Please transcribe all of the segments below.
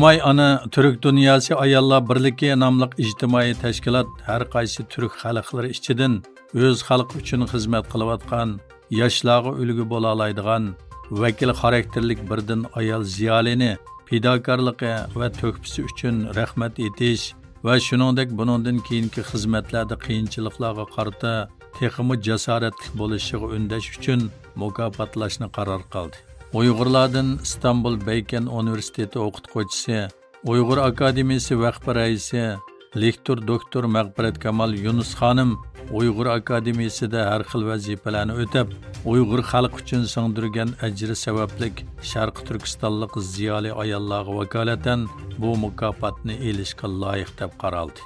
Umay ana Türk Dünyası Ayollar Birligi nomli ijtimoiy tashkilot har qaysi turk xalqlari ichidan o'z xalqi uchun xizmat qilayotgan, yoshlarga ulgu bo'la oladigan, vakil xarakterlik birdan ayol ziyolini fidokorligi va to'kpisi uchun rahmat etish va shuningdek buningdan keyingi xizmatlarda qiyinchiliklarga qarata texmi jasoratli bo'lishiga undash uchun mukofotlashni qaror qildi. Uyg'urlardan İstanbul Beyken Universiteti o'qituvchisi, Uyg'ur Akademiyasi vaqf raisi, lektor doktor Mag'firat Kamal Yunus xonim Uyg'ur Akademiyasida har xil vazifalarni o'tab, Uyg'ur xalq uchun singdirgan ajri sabablik Sharq Turkistonlik ziyoli ayollarga vakolatan bu mukofotni elishga loyiq deb qaraldi.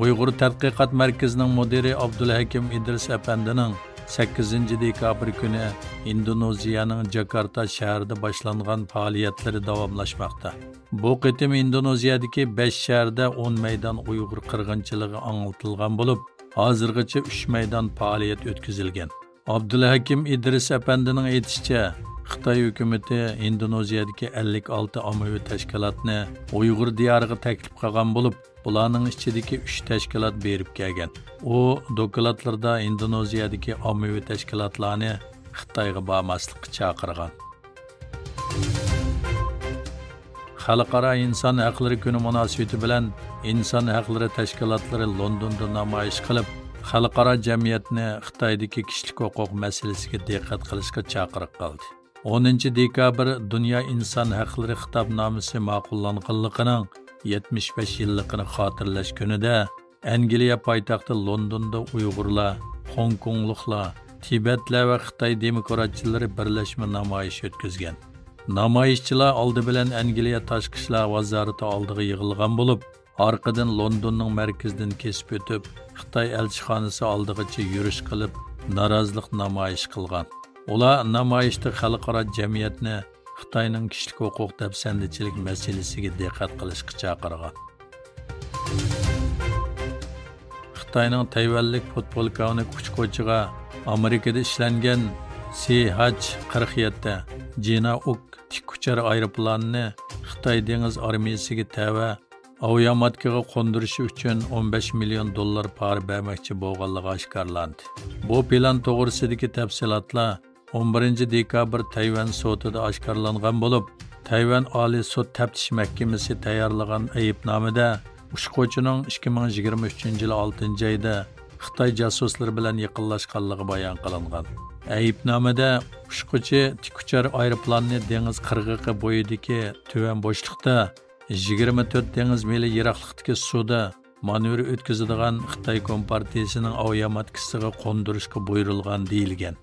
Uyg'ur tadqiqot markazining mudiri Abdulhakim Idris apandining 8 dekabr kuni Indoneziyaning Jakarta shahrida boshlangan faoliyatlari davomlashmoqda. Bu qitim Indoneziyadagi 5 shaharda 10 maydon Uyg'ur qirg'inchiligi anglitilgan bo'lib, hozirgacha 3 maydon faoliyat o'tkazilgan. Abdulhakim Idris apandining aytishicha, Xitoy hukumati Indoneziyadagi 56 ommaviy tashkilotni Uyg'ur diyoriga taklif qilgan bo'lib, bularning ichidagi 3 tashkilot berib kelgan. U dokladlarda Indoneziyadagi ommaviy tashkilotlarni Xitoyga bormaslikka chaqirgan. Xalqaro inson haqlari kuni munosabati bilan inson haqlari tashkilotlari Londonda namoyish qilib, xalqaro jamiyatni Xitoydagi kishilik huquq masalasiga diqqat qilishga chaqiriq qildi. 10 dekabr Dünya İnsan Haqlari xitobnomasi ma'qullanganligining 75 yilligini xotirlash kunida Angliya poytaxti Londonda Uyg'urlar, Hong Kongliklar, Tibetlar va Xitoy demokratchilari birlashma namoyish o'tkazgan. Namoyishchilar oldi bilan Angliya tashqi ishlar vazirati oldiga yig'ilgan bo'lib, orqadan Londonning markazidan kesib o'tib, Xitoy elchixonasi oldigacha yurish qilib, norozilik namoyish qilgan. Ular namoyishda xalqaro jamiyatni Xitoyning kishilik huquq dafsandichilik masalasiga diqqat qilishga chaqirgan. Xitoyning Tayvanlik futbol konik uchquvchiga Amerikada ishlangan CH-47 Jinauk tik uchar aeroplanini Xitoy dengiz armiyasiga tava aviamatkaga qo'ndirishi uchun 15 million dollar pora bermoqchi bo'lganligi oshkorlandi. Bu plan to'g'risidagi tafsilotlar 11 dekabr Tayvan sudida oshkorlangan bo'lib, Tayvan Oliy sud taftish mahkamasi tayyorlagan aybnomada uchquvchining 2023-yil 6-oyda Xitoy jasuslari bilan yaqinlashganligi bayon qilingan. Aybnomada uchquvchi tik uchar aeroplanni dengiz qirg'og'i bo'yidagi tuvan bo'shliqda 24 dengiz mili yiroqlikdagi suvda manevr o'tkazadigan Xitoy kompartiyasining aviamatkasiga qo'ndirishga buyurilgan deyilgan.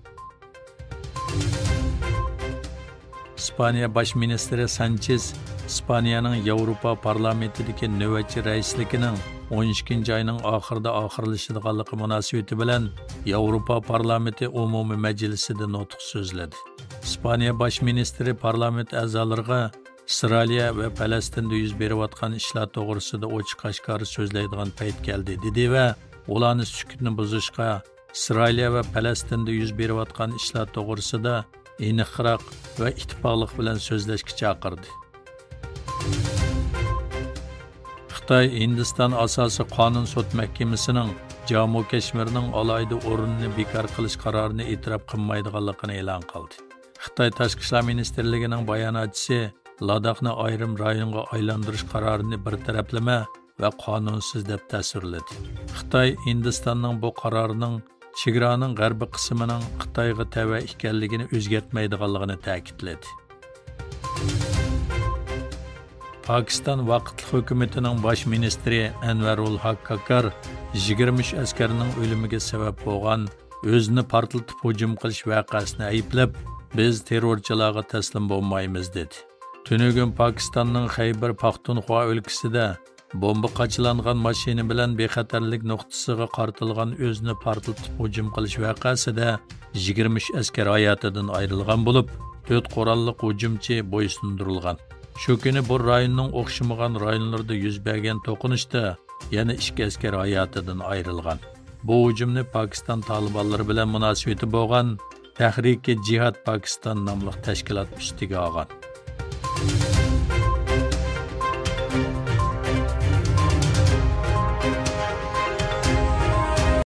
İspaniya Baş Ministri Sanchez, İspaniyaning Yevropa parlamentidagi navbatchi raisligining 12 oyning oxirida oxirlashadiganligi munosabati bilan Yevropa parlamenti umumiy majlisida nutq so'zladi. İspaniya Baş Ministri parlament a'zolariga Isroiliya va Falastinda yuz berayotgan ishlar to'g'risida ochiq-oshkor so'zlaydigan payt keldi dedi va ularni sukutni buzishga, Isroiliya va Falastinda yuz berayotgan ishlar to'g'risida aniqroq va ittifoqlik bilan so'zlashga chaqirdi. Xitoy Hindiston asosiy qonun sud mahkamasining Jammu Kashmirning alohida o'rnini bekor qilish qarorini e'tirof qilmaydiganligini e'lon qildi. Xitoy Tashqi ishlar ministrligining bayonotchisi Ladakni ayrim rayonga aylantirish qarorini bir taraflama va qonunsiz deb tasvirladi. Xitoy Hindistonning bu qarorining chegaraning g'arbiy qismining Xitoyga tava ekanligini o'zgartmaydiganligini ta'kidladi. Pakiston vaqtli hukumatining bosh ministri Anvarul Haq Kakar 23 askarning o'limiga sabab bo'lgan o'zini portlatib hujum qilish voqeasini ayblab, biz terrorchilarga taslim bo'lmaymiz dedi. Tunugun Pakistonning Xaybar Paxtunxo o'lkasida bomba qachilangan mashina bilan bexatarlik nuqtasiga qartilgan o'zini portlatib hujum qilish voqeasida 23 askar hayotidan ayrilgan bo'lib, 4 qurolli hujumchi bo'ysundirilgan. Shu kuni bu rayonning o'xshamagan rayonlarda yuz bergan to'qinishda yana 2 askar hayotidan ayrilgan. Bu hujumni Pokiston talibanlari bilan munosabati bo'lgan Tahrik-i Jihad Pakiston nomli tashkilot ustiga olgan. bo'ldi.